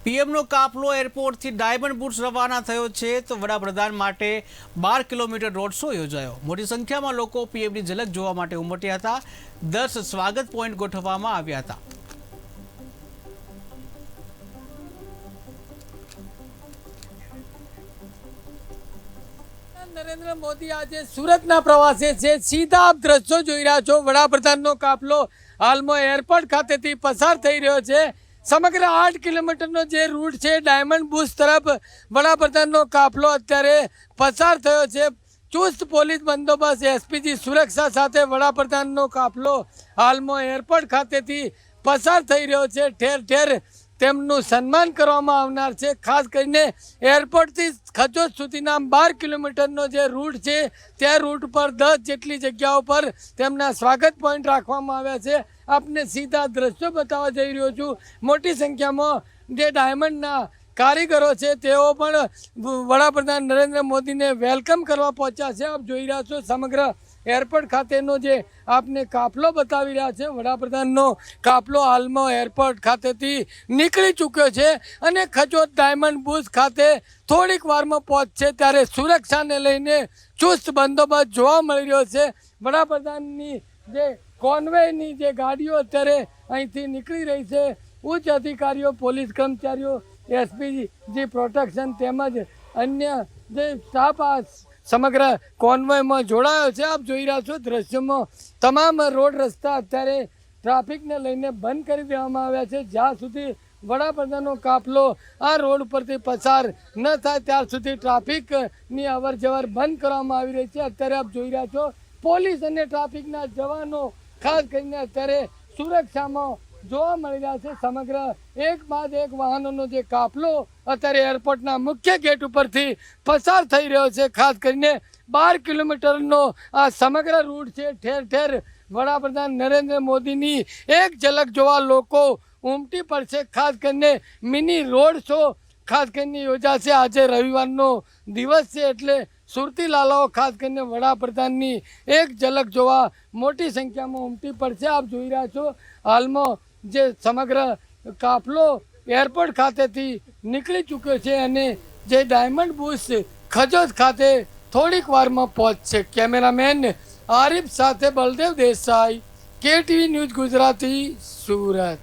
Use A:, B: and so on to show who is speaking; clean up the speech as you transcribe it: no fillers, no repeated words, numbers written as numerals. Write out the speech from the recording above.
A: પીએમનો કાફલો એરપોર્ટથી ડાયમંડ બુટ્સ રવાના થયો છે તો વડાપ્રધાન માટે 12 કિલોમીટર રોડ શો યોજાયો। મોટી સંખ્યામાં લોકો પીએમની ઝલક જોવા માટે ઉમટ્યા હતા। 10 સ્વાગત પોઈન્ટ ગોઠવવામાં આવ્યા હતા।
B: નરેન્દ્ર મોદી આજે સુરતના પ્રવાસે છે। સીધા આપ દ્રશ્યો જોઈ રહ્યા છો। વડાપ્રધાનનો કાફલો હાલમાં એરપોર્ટ ખાતેથી પસાર થઈ રહ્યો છે। સમગ્ર 8 કિલોમીટરનો જે રૂટ છે ડાયમંડ બુશ તરફ વડાપ્રધાનનો કાફલો અત્યારે પસાર થયો છે। ચુસ્ત પોલીસ બંદોબસ્ત એસપીજી સુરક્ષા સાથે વડાપ્રધાનનો કાફલો હાલમાં એરપોર્ટ ખાતેથી પસાર થઈ રહ્યો છે। ઠેર ઠેર તેમનું સન્માન કરવામાં આવનાર છે। ખાસ કરીને એરપોર્ટથી ખચોદ સુધીના 12 કિલોમીટરનો જે રૂટ છે તે રૂટ પર 10 જેટલી જગ્યાઓ પર તેમના સ્વાગત પોઈન્ટ રાખવામાં આવ્યા છે। આપને સીધા દ્રશ્યો બતાવવા જઈ રહ્યો છું। મોટી સંખ્યામાં જે ડાયમંડના કારીગરો છે તેઓ પણ વડાપ્રધાન નરેન્દ્ર મોદીને વેલકમ કરવા પહોંચ્યા છે। આપ જોઈ રહ્યા છો સમગ્ર એરપોર્ટ ખાતેનો જે આપને કાફલો બતાવી રહ્યા છે। વડાપ્રધાનનો કાફલો હાલમાં એરપોર્ટ ખાતેથી નીકળી ચૂક્યો છે અને ખચોદ ડાયમંડ બુશ ખાતે થોડીક વારમાં પહોંચશે ત્યારે સુરક્ષાને લઈને ચુસ્ત બંદોબસ્ત જોવા મળી રહ્યો છે। વડાપ્રધાનની જે કોન્વેયની જે ગાડીઓ અત્યારે અહીંથી નીકળી રહી છે। ઉચ્ચ અધિકારીઓ, પોલીસ કર્મચારીઓ, એસપીજી પ્રોટેક્શન તેમજ અન્ય જે સ્ટાફ આ સમગ્ર કોન્વોયમાં જોડાયો છે। આપ જોઈ રહ્યા છો દ્રશ્યોમાં તમામ રોડ રસ્તા અત્યારે ટ્રાફિકને લઈને બંધ કરી દેવામાં આવ્યા છે। જ્યાં સુધી વડાપ્રધાનનો કાફલો આ રોડ પરથી પસાર ન થાય ત્યાર સુધી ટ્રાફિકની અવર જવર બંધ કરવામાં આવી રહી છે। અત્યારે આપ જોઈ રહ્યા છો પોલીસ અને ટ્રાફિકના જવાનો ખાસ કરીને અત્યારે સુરક્ષામાં જોવા મળી રહ્યા છે। સમગ્ર એક બાદ એક વાહનોનો જે કાફલો અત્યારે એરપોર્ટના મુખ્ય ગેટ ઉપરથી પસાર થઈ રહ્યો છે। ખાસ કરીને 12 કિલોમીટરનો આ સમગ્ર રૂટ છે। ઠેર ઠેર વડાપ્રધાન નરેન્દ્ર મોદીની એક ઝલક જોવા લોકો ઉમટી પડશે। ખાસ કરીને મિની રોડ શો ખાસ કરીને યોજાશે। આજે રવિવારનો દિવસ છે એટલે સુરતી લાલાઓ ખાસ કરીને વડાપ્રધાનની એક ઝલક જોવા મોટી સંખ્યામાં ઉમટી પડશે। આપ જોઈ રહ્યા છો હાલમાં જે સમગ્ર કાફલો એરપોર્ટ ખાતેથી નીકળી ચૂક્યો છે અને જે ડાયમંડ બુશ ખચોદ ખાતે થોડીક વારમાં પહોંચશે। કેમેરામેન આરિફ સાથે બલદેવ દેસાઈ, KTV ન્યૂઝ ગુજરાતી, સુરત।